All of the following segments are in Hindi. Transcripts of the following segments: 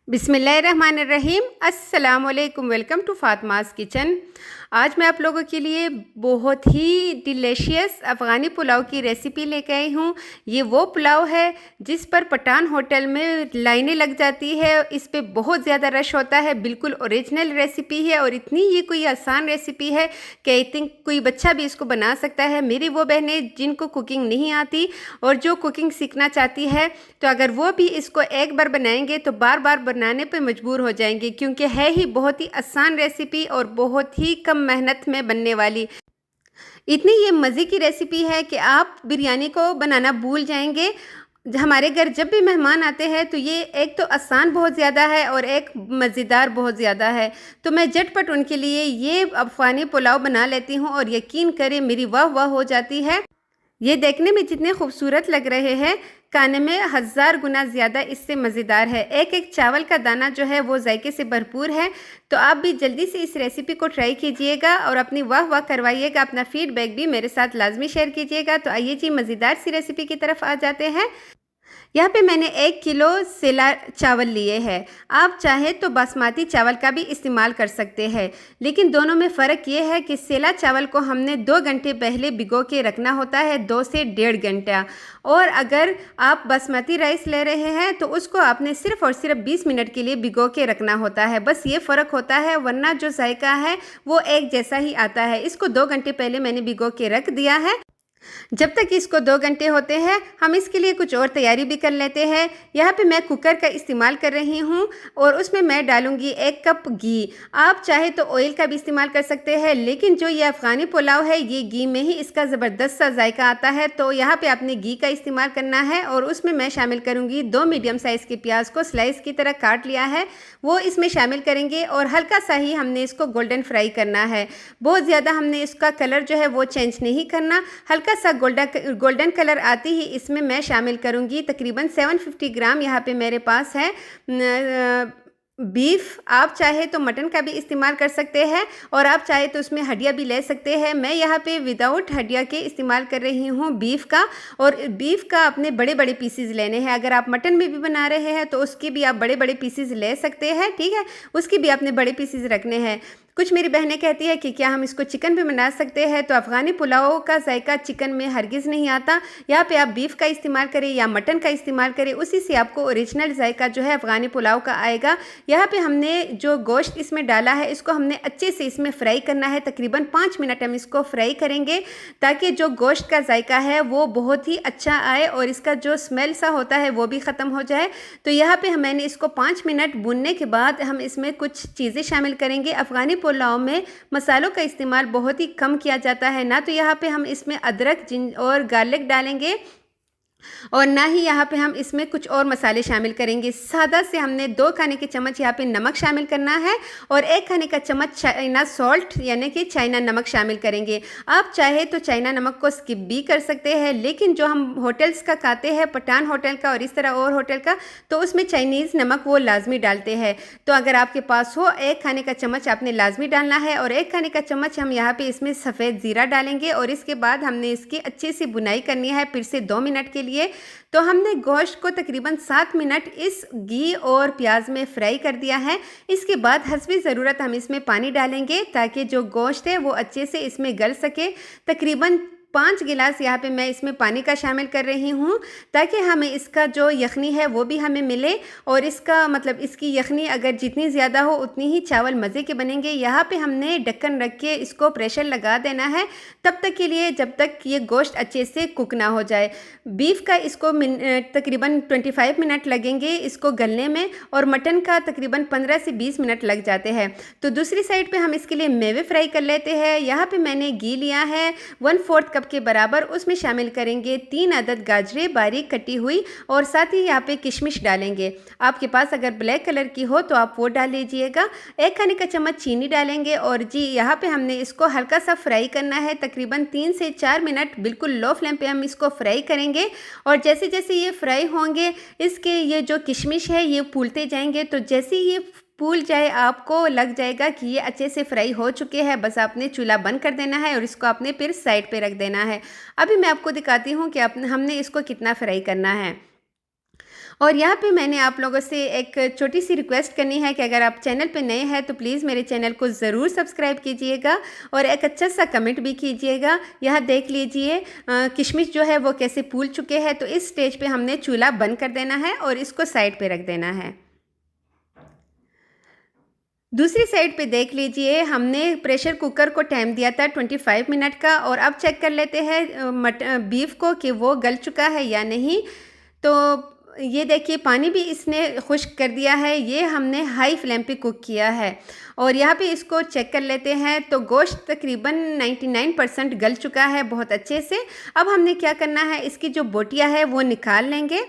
बिस्मिल्लाहिर्रहमानिर्रहीम। अस्सलाम वालेकुम। Welcome to Fatima's kitchen. आज मैं आप लोगों के लिए बहुत ही डिलीशियस अफ़गानी पुलाव की रेसिपी लेके आई हूँ। ये वो पुलाव है जिस पर पठान होटल में लाइनें लग जाती है। इस पे बहुत ज़्यादा रश होता है। बिल्कुल ओरिजिनल रेसिपी है और इतनी ये कोई आसान रेसिपी है कि आई थिंक कोई बच्चा भी इसको बना सकता है। मेरी वो बहनें जिनको कुकिंग नहीं आती और जो कुकिंग सीखना चाहती है, तो अगर वो भी इसको एक बार बनाएंगे तो बार बार बनाने पे मजबूर हो जाएंगे, क्योंकि है ही बहुत ही आसान रेसिपी और बहुत ही कम मेहनत में बनने वाली। इतनी ये मज़े की रेसिपी है कि आप बिरयानी को बनाना भूल जाएंगे। हमारे घर जब भी मेहमान आते हैं तो ये एक तो आसान बहुत ज़्यादा है और एक मज़ेदार बहुत ज़्यादा है। तो मैं झटपट उनके लिए ये अफ़गानी पुलाव बना लेती हूँ और यकीन करें मेरी वाह वाह हो जाती है। ये देखने में जितने खूबसूरत लग रहे हैं, खाने में 1000 गुना ज़्यादा इससे मज़ेदार है। एक एक चावल का दाना जो है वो जायके से भरपूर है। तो आप भी जल्दी से इस रेसिपी को ट्राई कीजिएगा और अपनी वाह वाह करवाइएगा। अपना फीडबैक भी मेरे साथ लाजमी शेयर कीजिएगा। तो आइए जी मज़ेदार सी रेसिपी की तरफ आ जाते हैं। यहाँ पे मैंने 1 किलो सेला चावल लिए हैं। आप चाहें तो बासमती चावल का भी इस्तेमाल कर सकते हैं, लेकिन दोनों में फ़र्क ये है कि सेला चावल को हमने 2 घंटे पहले भिगो के रखना होता है, 2 से 1.5 घंटा। और अगर आप बासमती राइस ले रहे हैं तो उसको आपने सिर्फ़ और सिर्फ 20 मिनट के लिए भिगो के रखना होता है। बस ये फ़र्क होता है, वरना जो जायका है वो एक जैसा ही आता है। इसको 2 घंटे पहले मैंने भिगो के रख दिया है। जब तक इसको 2 घंटे होते हैं हम इसके लिए कुछ और तैयारी भी कर लेते हैं। यहाँ पे मैं कुकर का इस्तेमाल कर रही हूँ और उसमें मैं डालूँगी 1 कप घी। आप चाहे तो ऑयल का भी इस्तेमाल कर सकते हैं, लेकिन जो ये अफ़गानी पुलाव है ये घी में ही इसका ज़बरदस्त सा जायका आता है। तो यहाँ पे आपने घी का इस्तेमाल करना है और उसमें मैं शामिल करूँगी 2 मीडियम साइज़ के प्याज को स्लाइस की तरह काट लिया है, वो इसमें शामिल करेंगे और हल्का सा ही हमने इसको गोल्डन फ्राई करना है। बहुत ज़्यादा हमने इसका कलर जो है वो चेंज नहीं करना। हल्का सा गोल्डन कलर आती ही इसमें मैं शामिल करूंगी तकरीबन 750 ग्राम यहाँ पे मेरे पास है बीफ। आप चाहे तो मटन का भी इस्तेमाल कर सकते हैं और आप चाहे तो उसमें हड्डियाँ भी ले सकते हैं। मैं यहाँ पे विदाउट हड्डियाँ के इस्तेमाल कर रही हूँ बीफ का। और बीफ का अपने बड़े बड़े पीसेस लेने हैं। अगर आप मटन में भी बना रहे हैं तो उसके भी आप बड़े बड़े पीसेस ले सकते हैं, ठीक है, उसकी भी आपने बड़े पीसेस रखने हैं। कुछ मेरी बहनें कहती है कि क्या हम इसको चिकन पे बना सकते हैं, तो अफ़गानी पुलाव का जायका चिकन में हरगिज़ नहीं आता। यहाँ पे आप बीफ का इस्तेमाल करें या मटन का इस्तेमाल करें, उसी से आपको ओरिजिनल जायका जो है अफ़गानी पुलाव का आएगा। यहाँ पे हमने जो गोश्त इसमें डाला है इसको हमने अच्छे से इसमें फ्राई करना है। तकरीबन 5 मिनट हम इसको फ्राई करेंगे ताकि जो गोश्त का जायका है वो बहुत ही अच्छा आए और इसका जो स्मेल सा होता है वो भी ख़त्म हो जाए। तो यहाँ पे मैंने इसको 5 मिनट भूनने के बाद हम इसमें कुछ चीज़ें शामिल करेंगे। अफ़गानी पुलाव में मसालों का इस्तेमाल बहुत ही कम किया जाता है। ना तो यहाँ पे हम इसमें अदरक और गार्लिक डालेंगे और ना ही यहाँ पे हम इसमें कुछ और मसाले शामिल करेंगे। सादा से हमने 2 खाने के चम्मच यहाँ पे नमक शामिल करना है और 1 खाने का चम्मच चाइना सॉल्ट यानी कि चाइना नमक शामिल करेंगे। आप चाहे तो चाइना नमक को स्किप भी कर सकते हैं, लेकिन जो हम होटल्स का खाते हैं, पठान होटल का और इस तरह और होटल का, तो उसमें चाइनीज़ नमक वो लाजमी डालते हैं। तो अगर आपके पास हो 1 खाने का चम्मच आपने लाजमी डालना है और 1 खाने का चम्मच हम यहाँ पे इसमें सफ़ेद ज़ीरा डालेंगे और इसके बाद हमने इसकी अच्छी सी बुनाई करनी है फिर से 2 मिनट के लिए। तो हमने गोश्त को तकरीबन 7 मिनट इस घी और प्याज में फ्राई कर दिया है। इसके बाद हस्बे ज़रूरत हम इसमें पानी डालेंगे ताकि जो गोश्त है वो अच्छे से इसमें गल सके। तकरीबन 5 गिलास यहाँ पे मैं इसमें पानी का शामिल कर रही हूँ ताकि हमें इसका जो यखनी है वो भी हमें मिले और इसका मतलब इसकी यखनी अगर जितनी ज़्यादा हो उतनी ही चावल मज़े के बनेंगे। यहाँ पे हमने ढक्कन रख के इसको प्रेशर लगा देना है तब तक के लिए जब तक ये गोश्त अच्छे से कुक ना हो जाए। बीफ का इसको तकरीबन 25 मिनट लगेंगे इसको गलने में और मटन का तकरीबन 15 से 20 मिनट लग जाते हैं। तो दूसरी साइड पर हम इसके लिए मेवे फ्राई कर लेते हैं। यहाँ पर मैंने घी लिया है 1/4 कप के बराबर, उसमें शामिल करेंगे 3 अदद गाजरें बारीक कटी हुई और साथ ही यहाँ पे किशमिश डालेंगे। आपके पास अगर ब्लैक कलर की हो तो आप वो डाल लीजिएगा। 1 खाने का चम्मच चीनी डालेंगे और जी यहाँ पे हमने इसको हल्का सा फ्राई करना है। तकरीबन 3 से 4 मिनट बिल्कुल लो फ्लेम पे हम इसको फ्राई करेंगे और जैसे जैसे ये फ्राई होंगे इसके ये जो किशमिश है ये फूलते जाएंगे। तो जैसे ये फूल जाए आपको लग जाएगा कि ये अच्छे से फ्राई हो चुके हैं, बस आपने चूल्हा बंद कर देना है और इसको आपने फिर साइड पे रख देना है। अभी मैं आपको दिखाती हूँ कि हमने इसको कितना फ्राई करना है। और यहाँ पे मैंने आप लोगों से एक छोटी सी रिक्वेस्ट करनी है कि अगर आप चैनल पे नए हैं तो प्लीज़ मेरे चैनल को ज़रूर सब्सक्राइब कीजिएगा और एक अच्छा सा कमेंट भी कीजिएगा। यहाँ देख लीजिए किशमिश जो है वो कैसे फूल चुके हैं। तो इस स्टेज पे हमने चूल्हा बंद कर देना है और इसको साइड पे रख देना है। दूसरी साइड पे देख लीजिए, हमने प्रेशर कुकर को टाइम दिया था 25 मिनट का और अब चेक कर लेते हैं बीफ को कि वो गल चुका है या नहीं। तो ये देखिए पानी भी इसने खुश्क कर दिया है। ये हमने हाई फ्लेम पे कुक किया है और यहाँ पे इसको चेक कर लेते हैं। तो गोश्त तकरीबन 99% गल चुका है बहुत अच्छे से। अब हमने क्या करना है, इसकी जो बोटियाँ है वो निकाल लेंगे।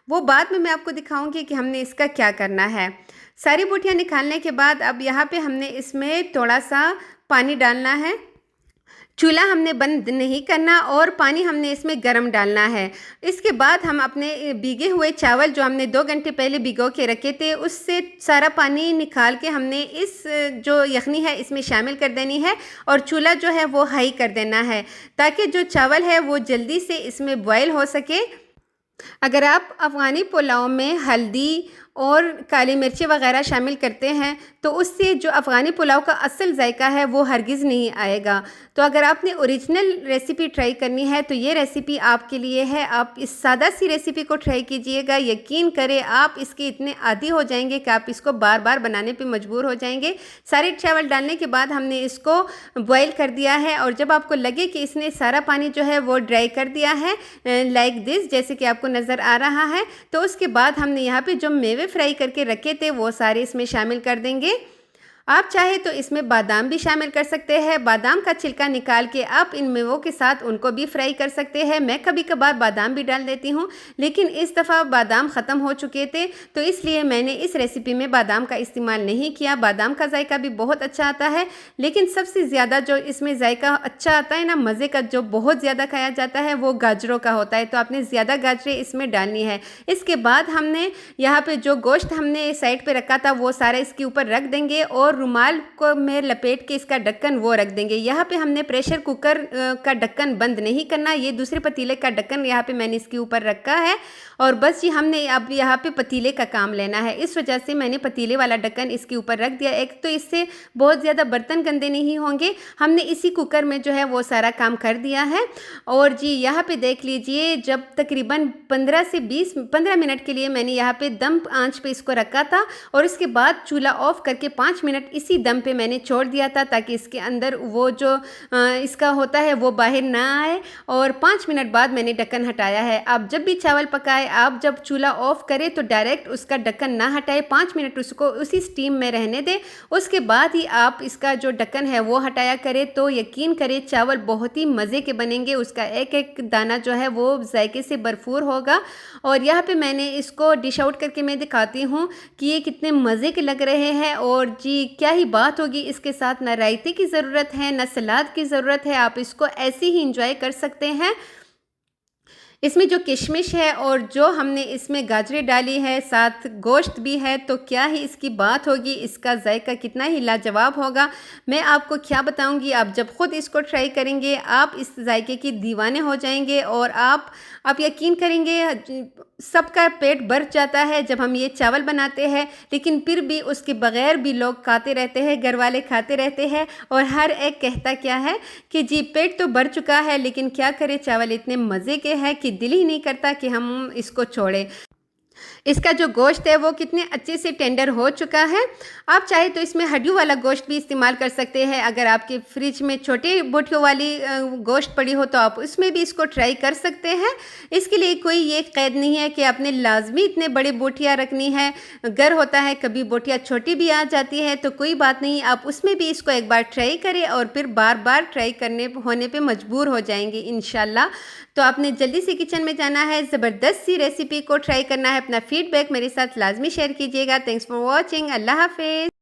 वो बाद में मैं आपको दिखाऊंगी कि हमने इसका क्या करना है। सारी बोटियाँ निकालने के बाद अब यहाँ पे हमने इसमें थोड़ा सा पानी डालना है। चूल्हा हमने बंद नहीं करना और पानी हमने इसमें गर्म डालना है। इसके बाद हम अपने भीगे हुए चावल जो हमने 2 घंटे पहले भिगो के रखे थे उससे सारा पानी निकाल के हमने इस जो यखनी है इसमें शामिल कर देनी है और चूल्हा जो है वो हाई कर देना है ताकि जो चावल है वो जल्दी से इसमें बॉयल हो सके। अगर आप अफ़गानी पुलाव में हल्दी और काली मिर्ची वगैरह शामिल करते हैं तो उससे जो अफ़गानी पुलाव का असल जायका है वो हरगिज़ नहीं आएगा। तो अगर आपने ओरिजिनल रेसिपी ट्राई करनी है तो ये रेसिपी आपके लिए है। आप इस सादा सी रेसिपी को ट्राई कीजिएगा, यकीन करें आप इसके इतने आदी हो जाएंगे कि आप इसको बार बार बनाने पे मजबूर हो जाएंगे। सारे चावल डालने के बाद हमने इसको बॉयल कर दिया है और जब आपको लगे कि इसने सारा पानी जो है वो ड्राई कर दिया है लाइक दिस, जैसे कि आपको नज़र आ रहा है, तो उसके बाद हमने यहाँ पे जो मेवे फ्राई करके रखे थे वो सारे इसमें शामिल कर देंगे। आप चाहे तो इसमें बादाम भी शामिल कर सकते हैं। बादाम का छिलका निकाल के आप इन मेवों के साथ उनको भी फ्राई कर सकते हैं। मैं कभी कभार बादाम भी डाल देती हूँ, लेकिन इस दफ़ा बादाम ख़त्म हो चुके थे तो इसलिए मैंने इस रेसिपी में बादाम का इस्तेमाल नहीं किया। बादाम का जायका भी बहुत अच्छा आता है, लेकिन सबसे ज़्यादा जो इसमें जायका अच्छा आता है ना, मज़े का जो बहुत ज़्यादा खाया जाता है वो गाजरों का होता है। तो आपने ज़्यादा गाजरें इसमें डालनी है। इसके बाद हमने यहाँ पर जो गोश्त हमने साइड पर रखा था वो सारा इसके ऊपर रख देंगे और रुमाल को में लपेट के इसका ढक्कन वो रख देंगे। यहाँ पे हमने प्रेशर कुकर का ढक्कन बंद नहीं करना। ये दूसरे पतीले का ढक्कन यहाँ पे मैंने इसके ऊपर रखा है और बस जी हमने अब यहाँ पे पतीले का काम लेना है। इस वजह से मैंने पतीले वाला ढक्कन इसके ऊपर रख दिया। एक तो इससे बहुत ज़्यादा बर्तन गंदे नहीं होंगे। हमने इसी कुकर में जो है वो सारा काम कर दिया है। और जी यहाँ पे देख लीजिए, जब तकरीबन 15 मिनट के लिए मैंने यहाँ पे दम आंच पे इसको रखा था और इसके बाद चूल्हा ऑफ करके 5 मिनट इसी दम पे मैंने छोड़ दिया था ताकि इसके अंदर वो जो इसका होता है वो बाहर ना आए। और 5 मिनट बाद मैंने ढक्कन हटाया है। आप जब भी चावल पकाए, आप जब चूल्हा ऑफ करें तो डायरेक्ट उसका ढक्कन ना हटाए, 5 मिनट उसको उसी स्टीम में रहने दें। उसके बाद ही आप इसका जो ढक्कन है वो हटाया करें। तो यकीन करें चावल बहुत ही मज़े के बनेंगे। उसका एक एक दाना जो है वो जायके से भरपूर होगा। और यहाँ पे मैंने इसको डिश आउट करके मैं दिखाती हूँ कि ये कितने मज़े के लग रहे हैं। और जी क्या ही बात होगी, इसके साथ ना रायते की ज़रूरत है ना सलाद की ज़रूरत है। आप इसको ऐसे ही इंजॉय कर सकते हैं। इसमें जो किशमिश है और जो हमने इसमें गाजरें डाली है, साथ गोश्त भी है, तो क्या ही इसकी बात होगी। इसका जायका कितना ही लाजवाब होगा, मैं आपको क्या बताऊंगी। आप जब ख़ुद इसको ट्राई करेंगे आप इस जायके की दीवाने हो जाएंगे। और आप यकीन करेंगे सबका पेट भर जाता है जब हम ये चावल बनाते हैं, लेकिन फिर भी उसके बग़ैर भी लोग खाते रहते हैं, घर वाले खाते रहते हैं। और हर एक कहता क्या है कि जी पेट तो भर चुका है, लेकिन क्या करें चावल इतने मज़े के हैं कि दिल ही नहीं करता कि हम इसको छोड़ें। इसका जो गोश्त है वो कितने अच्छे से टेंडर हो चुका है। आप चाहे तो इसमें हड्डियों वाला गोश्त भी इस्तेमाल कर सकते हैं। अगर आपके फ्रिज में छोटे बोटियों वाली गोश्त पड़ी हो तो आप उसमें भी इसको ट्राई कर सकते हैं। इसके लिए कोई ये कैद नहीं है कि आपने लाजमी इतने बड़े बोटियाँ रखनी है। घर होता है कभी बोटियाँ छोटी भी आ जाती है, तो कोई बात नहीं, आप उसमें भी इसको एक बार ट्राई करें और फिर बार बार ट्राई करने होने पे मजबूर हो जाएंगे इंशाल्लाह। तो आपने जल्दी से किचन में जाना है, ज़बरदस्त सी रेसिपी को ट्राई करना है। अपना फीडबैक मेरे साथ लाजमी शेयर कीजिएगा। Thanks for watching. अल्लाह हाफिज़।